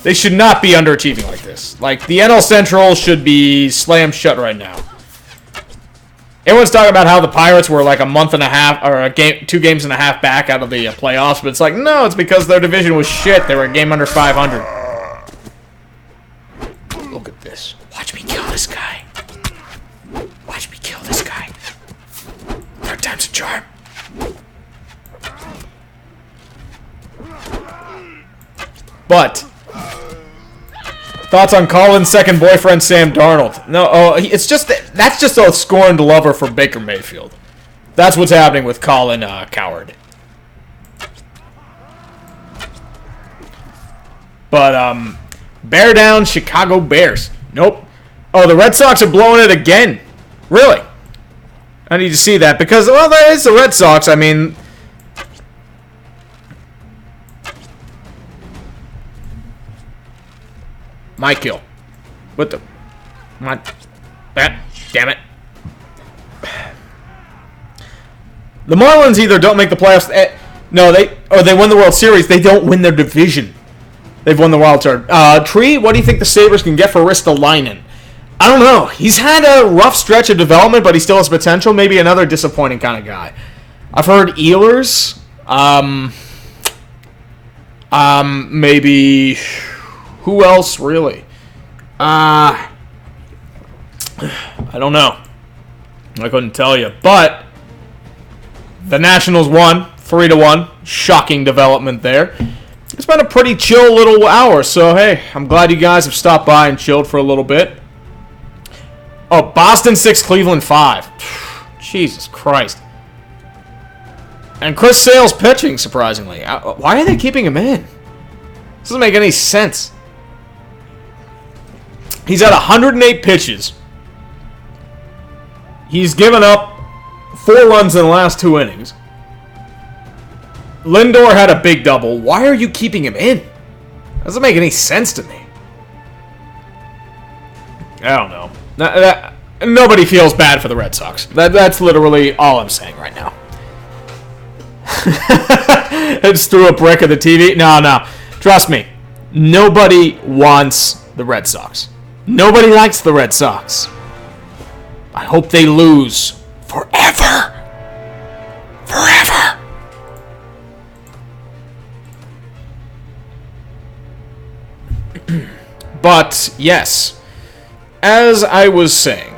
They should not be underachieving like this. The NL Central should be slammed shut right now. Everyone's talking about how the Pirates were a month and a half, or 2 games and a half back out of the playoffs, but it's no, it's because their division was shit. They were a game under 500. Look at this. Watch me kill this guy. Watch me kill this guy. 3rd time's a charm. But... Thoughts on Colin's second boyfriend, Sam Darnold? No, it's just that's just a scorned lover for Baker Mayfield. That's what's happening with Colin Coward. But bear down, Chicago Bears. Nope. Oh, the Red Sox are blowing it again. Really? I need to see that because that is the Red Sox. I mean. My kill. What the? My. Damn it. The Marlins either don't make the playoffs. No, they win the World Series. They don't win their division. They've won the wild card. Tree, what do you think the Sabres can get for Ristolainen? I don't know. He's had a rough stretch of development, but he still has potential. Maybe another disappointing kind of guy. I've heard Ehlers. Maybe. Who else, really? I don't know. I couldn't tell you. But the Nationals won 3-1. Shocking development there. It's been a pretty chill little hour. So, hey, I'm glad you guys have stopped by and chilled for a little bit. Oh, Boston 6, Cleveland 5. Jesus Christ. And Chris Sale's pitching, surprisingly. Why are they keeping him in? This doesn't make any sense. He's at 108 pitches. He's given up 4 runs in the last 2 innings. Lindor had a big double. Why are you keeping him in? Doesn't make any sense to me. I don't know. Nobody feels bad for the Red Sox. That's literally all I'm saying right now. I just threw a brick at the TV. No. Trust me, nobody wants the Red Sox. Nobody likes the Red Sox. I hope they lose forever. Forever. But, yes, as I was saying,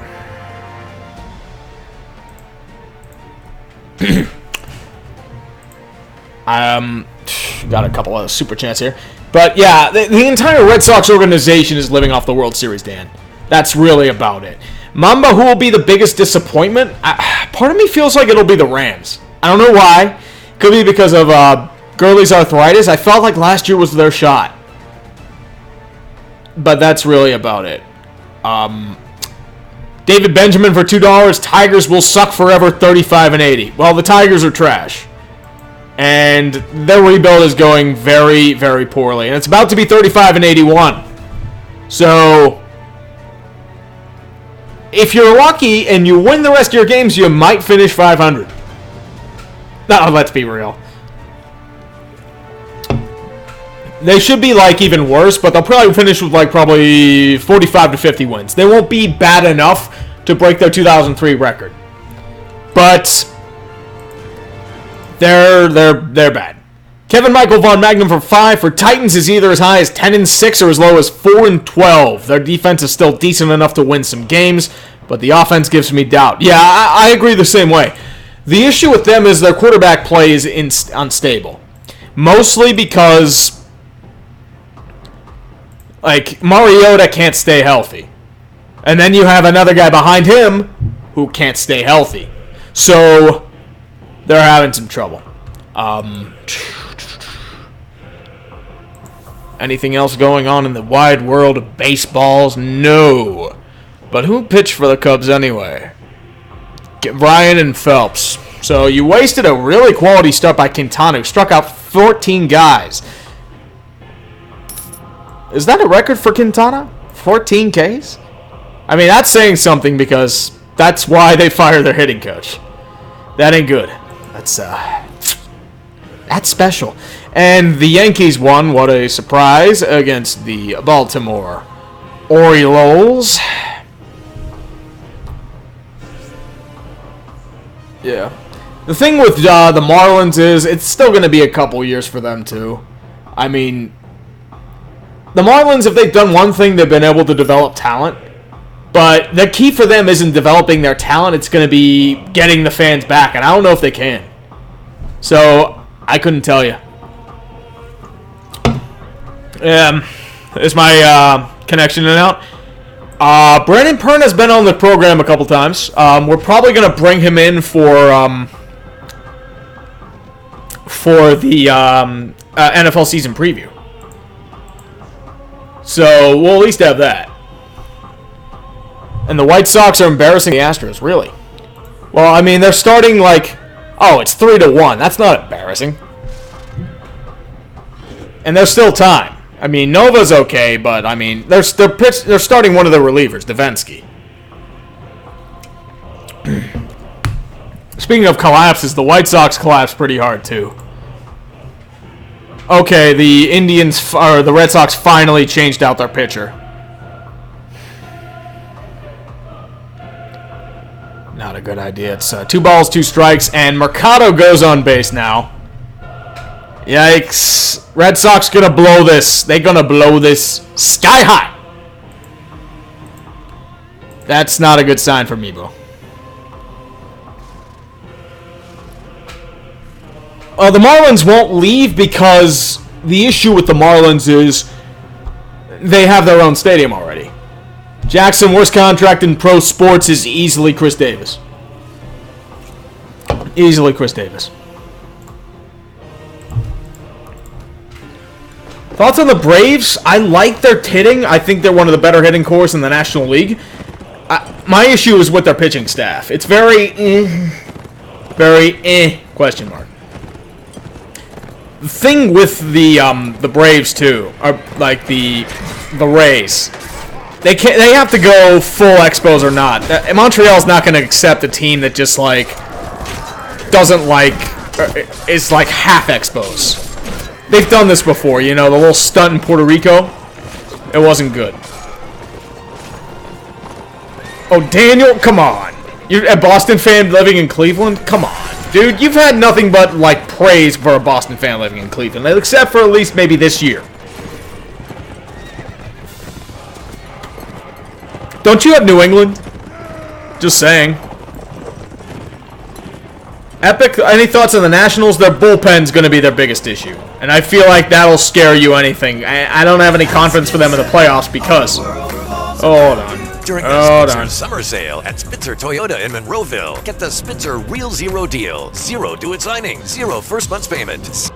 got a couple of super chats here. But, yeah, the entire Red Sox organization is living off the World Series, Dan. That's really about it. Mamba, who will be the biggest disappointment? Part of me feels like it'll be the Rams. I don't know why. Could be because of Gurley's arthritis. I felt like last year was their shot. But that's really about it. David Benjamin for $2. Tigers will suck forever, 35-80. Well, the Tigers are trash. And their rebuild is going very, very poorly. And it's about to be 35-81. So, if you're lucky and you win the rest of your games, you might finish 500. No, let's be real. They should be, like, even worse, but they'll probably finish with, like, probably 45 to 50 wins. They won't be bad enough to break their 2003 record. But they're bad. Kevin Michael Von Magnum for 5. For Titans is either as high as 10-6 or as low as 4-12. Their defense is still decent enough to win some games, but the offense gives me doubt. Yeah, I agree the same way. The issue with them is their quarterback play is unstable. Mostly because, like, Mariota can't stay healthy. And then you have another guy behind him who can't stay healthy. So they're having some trouble. Anything else going on in the wide world of baseballs? No. But who pitched for the Cubs anyway? Ryan and Phelps. So you wasted a really quality start by Quintana, who struck out 14 guys. Is that a record for Quintana? 14 Ks? I mean, that's saying something because that's why they fired their hitting coach. That ain't good. That's special. And the Yankees won, what a surprise, against the Baltimore Orioles. Yeah. The thing with the Marlins is it's still going to be a couple years for them, too. I mean, the Marlins, if they've done one thing, they've been able to develop talent. But the key for them isn't developing their talent. It's going to be getting the fans back. And I don't know if they can. So, I couldn't tell you. Is my connection in and out? Brandon Pern has been on the program a couple times. We're probably going to bring him in for the NFL season preview. So, we'll at least have that. And the White Sox are embarrassing the Astros, really. Well, I mean, they're starting like, it's 3-1. That's not embarrassing. And there's still time. I mean, Nova's okay, but I mean, they're starting one of the relievers, Davinsky. Speaking of collapses, the White Sox collapsed pretty hard too. Okay, the Red Sox finally changed out their pitcher. Not a good idea. It's 2 balls, 2 strikes, and Mercado goes on base now. Yikes. Red Sox gonna blow this. They're gonna blow this sky high. That's not a good sign for Mebo. The Marlins won't leave because the issue with the Marlins is they have their own stadium already. Jackson, worst contract in pro sports is easily Chris Davis. Easily Chris Davis. Thoughts on the Braves? I like their hitting. I think they're one of the better hitting cores in the National League. My issue is with their pitching staff. It's very question mark. The thing with the Braves too, are like the Rays. They have to go full Expos or not. Montreal's not going to accept a team that just like doesn't like is like half Expos. They've done this before, you know, the little stunt in Puerto Rico. It wasn't good. Oh, Daniel, come on. You're a Boston fan living in Cleveland? Come on, dude. You've had nothing but, like, praise for a Boston fan living in Cleveland, except for at least maybe this year. Don't you have New England? Just saying. Epic, any thoughts on the Nationals? Their bullpen's going to be their biggest issue. And I feel like that'll scare you anything. I don't have any confidence for them in the playoffs because... Hold on. During the Spitzer summer sale at Spitzer Toyota in Monroeville, get the Spitzer Real Zero deal. 0 due at signing, 0 first month's payment.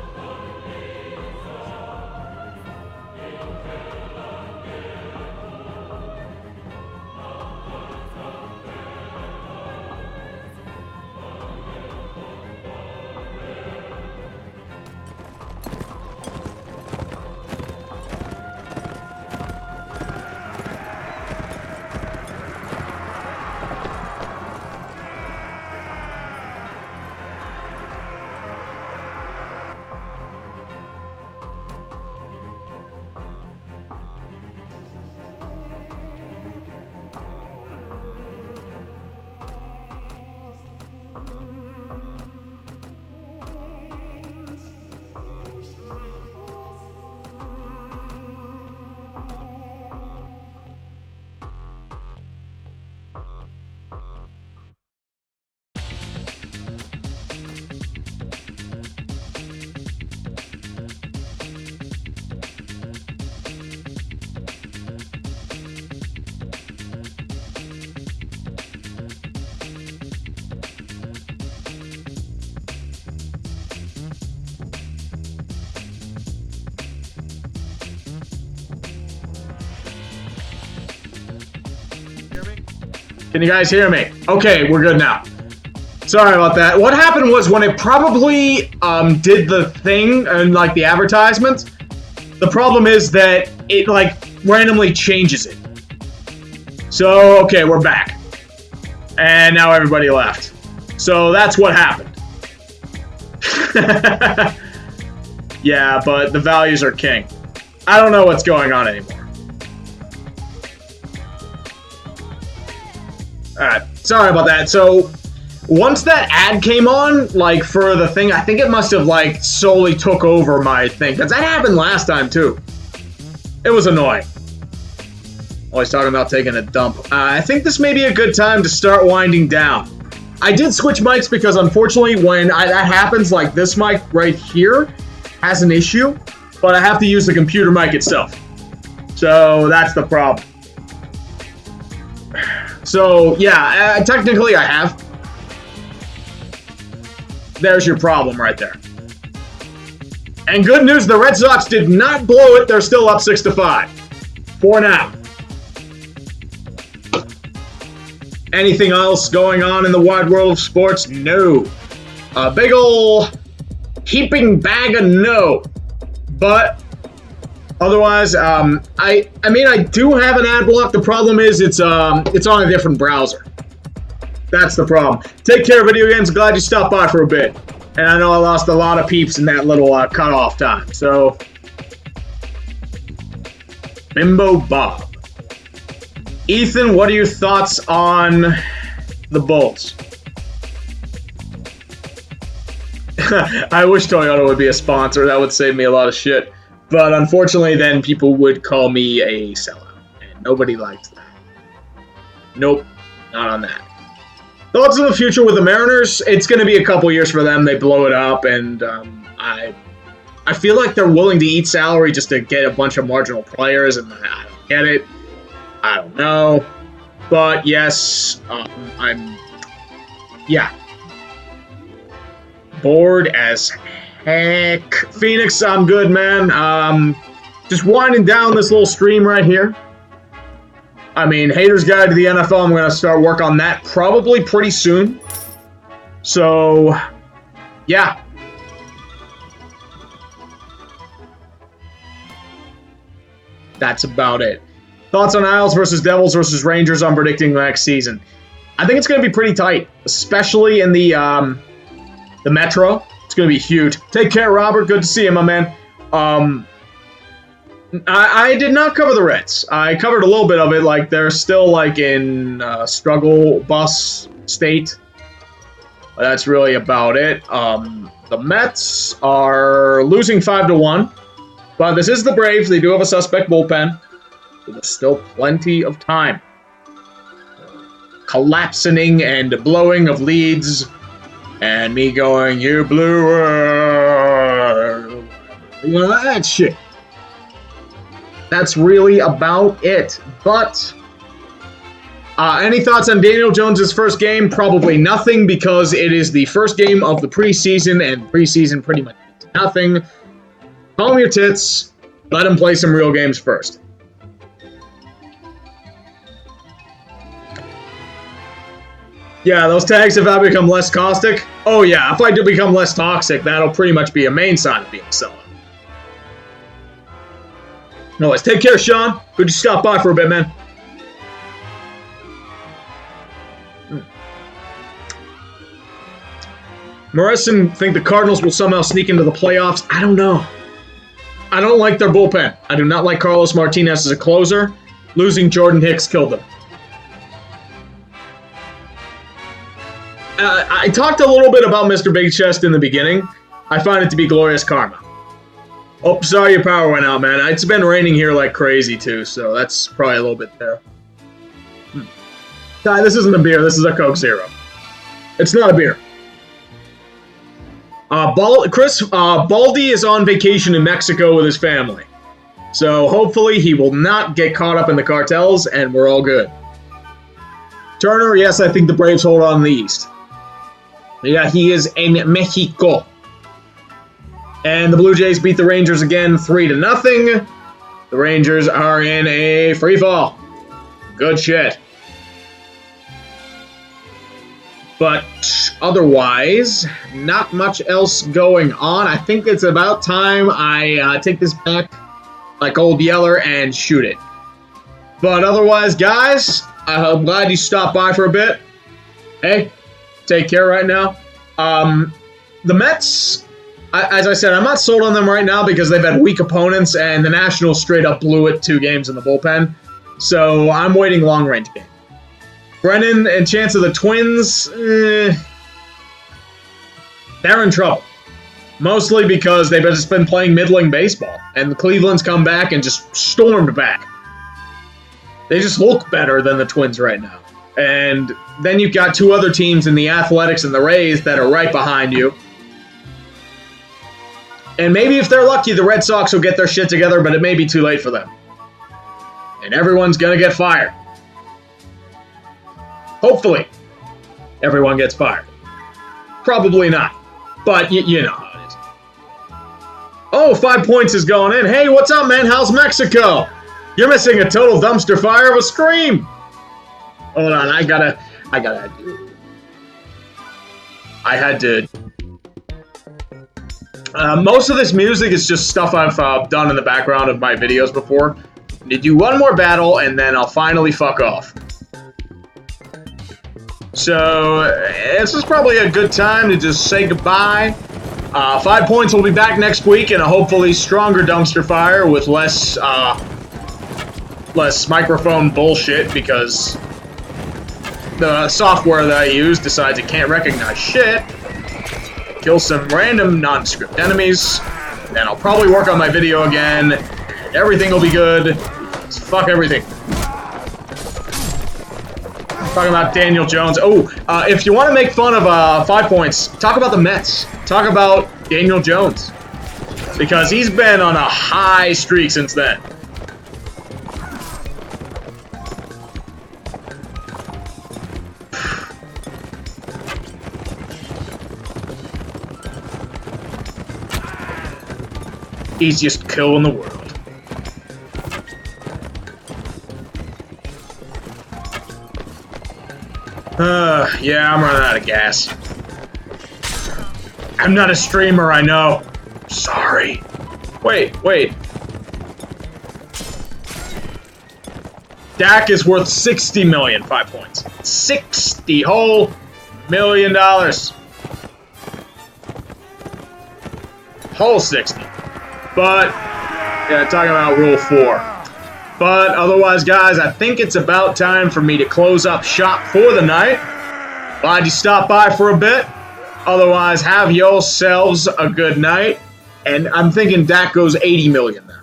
Can you guys hear me? Okay, we're good now. Sorry about that. What happened was when it probably did the thing and like the advertisement, the problem is that it like randomly changes it. So, okay, we're back. And now everybody left. So that's what happened. Yeah, but the values are king. I don't know what's going on anymore. Alright, sorry about that. So, once that ad came on, like, for the thing, I think it must have, like, solely took over my thing. Because that happened last time, too. It was annoying. Always talking about taking a dump. I think this may be a good time to start winding down. I did switch mics because, unfortunately, when that happens, like, this mic right here has an issue. But I have to use the computer mic itself. So, that's the problem. So, yeah, technically I have. There's your problem right there. And good news, the Red Sox did not blow it. They're still up 6-5. For now. Anything else going on in the wide world of sports? No. A big ol' heaping bag of no. But... otherwise, I mean, I do have an ad block. The problem is it's on a different browser. That's the problem. Take care, video games. Glad you stopped by for a bit. And I know I lost a lot of peeps in that little cutoff time. So, Bimbo Bob. Ethan, what are your thoughts on the Bulls? I wish Toyota would be a sponsor. That would save me a lot of shit. But unfortunately, then people would call me a sellout. And nobody likes that. Nope, not on that. Thoughts on the future with the Mariners? It's going to be a couple years for them. They blow it up, and I feel like they're willing to eat salary just to get a bunch of marginal players, and I don't get it. I don't know. But yes, yeah. Bored as heck. Phoenix, I'm good, man. Just winding down this little stream right here. I mean, Haters Guide to the NFL, I'm going to start work on that probably pretty soon. So, yeah. That's about it. Thoughts on Isles versus Devils versus Rangers? I'm predicting the next season. I think it's going to be pretty tight, especially in the Metro. It's going to be huge. Take care, Robert. Good to see you, my man. I did not cover the Reds. I covered a little bit of it. Like, they're still, like, in struggle bus state. But that's really about it. The Mets are losing 5-1. But this is the Braves. They do have a suspect bullpen. So there's still plenty of time. Collapsing and blowing of leads. And me going, you blew her. You know, that shit. That's really about it. But any thoughts on Daniel Jones' first game? Probably nothing, because it is the first game of the preseason, and preseason pretty much means nothing. Calm your tits. Let him play some real games first. Yeah, those tags have now become less caustic. Oh yeah, if I do become less toxic, that'll pretty much be a main sign of being a sellout. Anyways, take care, Sean. Good to stop by for a bit, man. Morrison think the Cardinals will somehow sneak into the playoffs. I don't know. I don't like their bullpen. I do not like Carlos Martinez as a closer. Losing Jordan Hicks killed them. I talked a little bit about Mr. Big Chest in the beginning. I find it to be glorious karma. Oh, sorry your power went out, man. It's been raining here like crazy, too, so that's probably a little bit there. Guy, this isn't a beer. This is a Coke Zero. It's not a beer. Baldy is on vacation in Mexico with his family. So hopefully he will not get caught up in the cartels, and we're all good. Turner, yes, I think the Braves hold on in the East. Yeah, he is in Mexico. And the Blue Jays beat the Rangers again 3-0. The Rangers are in a free fall. Good shit. But otherwise, not much else going on. I think it's about time I take this back like Old Yeller and shoot it. But otherwise, guys, I'm glad you stopped by for a bit. Hey, take care right now. The Mets, as I said, I'm not sold on them right now because they've had weak opponents and the Nationals straight up blew it 2 games in the bullpen. So I'm waiting long-range game. Brennan and chance of the Twins, they're in trouble. Mostly because they've just been playing middling baseball. And the Cleveland's come back and just stormed back. They just look better than the Twins right now. And then you've got 2 other teams in the Athletics and the Rays that are right behind you. And maybe if they're lucky, the Red Sox will get their shit together, but it may be too late for them. And everyone's going to get fired. Hopefully, everyone gets fired. Probably not. But you know how it is. Oh, 5 points is going in. Hey, what's up, man? How's Mexico? You're missing a total dumpster fire of a scream. Hold on, I had to. Most of this music is just stuff I've done in the background of my videos before. I need to do one more battle, and then I'll finally fuck off. So, this is probably a good time to just say goodbye. 5 Points will be back next week in a hopefully stronger dumpster fire with less microphone bullshit because the software that I use decides it can't recognize shit. Kill some random nondescript enemies. Then I'll probably work on my video again. Everything will be good. Just fuck everything. Talking about Daniel Jones. Oh, if you want to make fun of 5 Points, talk about the Mets. Talk about Daniel Jones. Because he's been on a high streak since then. Easiest kill in the world. Yeah, I'm running out of gas. I'm not a streamer, I know. Sorry. Wait. Dak is worth $60 million, 5 Points. $60 whole million dollars. Whole 60. But, yeah, talking about Rule 4. But otherwise, guys, I think it's about time for me to close up shop for the night. Glad you stopped by for a bit. Otherwise, have yourselves a good night. And I'm thinking Dak goes 80 million now.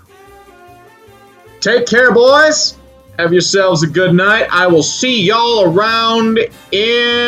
Take care, boys. Have yourselves a good night. I will see y'all around in...